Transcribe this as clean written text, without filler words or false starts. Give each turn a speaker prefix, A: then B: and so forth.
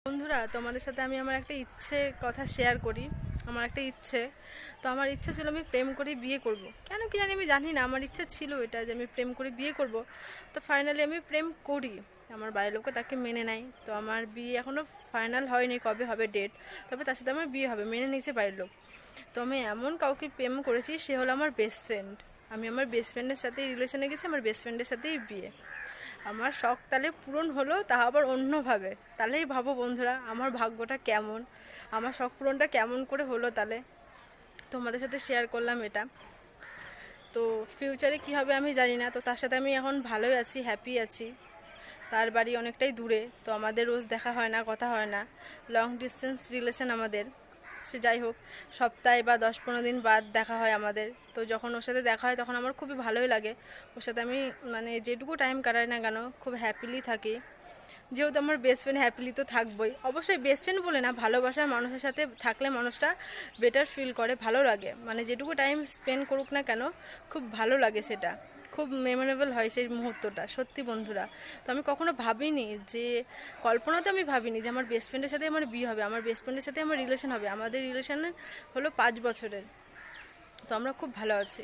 A: বন্ধুরা, তোমাদের সাথে আমি আমার একটা ইচ্ছে কথা শেয়ার করি। আমার একটা ইচ্ছে, তো আমার ইচ্ছে ছিল আমি প্রেম করে বিয়ে করব। কেন কি জানি, আমি জানি না, আমার ইচ্ছে ছিল এটা যে আমি প্রেম করে বিয়ে করব। তো ফাইনালি আমি প্রেম করি, আমার বাড়ির লোকও তাকে মেনে নেয়। তো আমার বিয়ে এখনও ফাইনাল হয়নি, কবে হবে ডেট, তবে তার সাথে আমার বিয়ে হবে, মেনে নিয়েছে বাড়ির লোক। তো আমি এমন কাউকে প্রেম করেছি, সে হলো আমার বেস্ট ফ্রেন্ড। আমি আমার বেস্ট ফ্রেন্ডের সাথেই রিলেশনে গেছি, আমার বেস্ট ফ্রেন্ডের সাথেই বিয়ে। আমার শখ তাহলে পূরণ হলো, তা আবার অন্যভাবে। তাহলেই ভাবো বন্ধুরা, আমার ভাগ্যটা কেমন, আমার শখ পূরণটা কেমন করে হলো। তাহলে তোমাদের সাথে শেয়ার করলাম এটা। তো ফিউচারে কী হবে আমি জানি না, তো তার সাথে আমি এখন ভালোই আছি, হ্যাপি আছি। তার বাড়ি অনেকটাই দূরে, তো আমাদের রোজ দেখা হয় না, কথা হয় না, লং ডিস্টেন্স রিলেশন আমাদের। সে যাই হোক, সপ্তাহে বা 10-15 দিন বাদ দেখা হয় আমাদের। তো যখন ওর সাথে দেখা হয় তখন আমার খুবই ভালোই লাগে। ওর সাথে আমি মানে যেটুকু টাইম কাটাই না কেন, খুব হ্যাপিলি থাকি। যেহেতু আমার বেস্ট ফ্রেন্ড, হ্যাপিলি তো থাকবোই। অবশ্যই বেস্ট ফ্রেন্ড বলে না, ভালোবাসার মানুষের সাথে থাকলে মানুষটা বেটার ফিল করে, ভালো লাগে। মানে যেটুকু টাইম স্পেন্ড করুক না কেন, খুব ভালো লাগে সেটা, খুব মেমোরেবল হয় সেই মুহূর্তটা, সত্যি বন্ধুরা। তো আমি কখনো ভাবিনি যে, কল্পনাতে আমি ভাবিনি যে আমার বেস্ট ফ্রেন্ডের সাথে আমার বিয়ে হবে, আমার বেস্ট ফ্রেন্ডের সাথে আমার রিলেশন হবে। আমাদের রিলেশন হলো 5 বছরের। তো আমরা খুব ভালো আছি।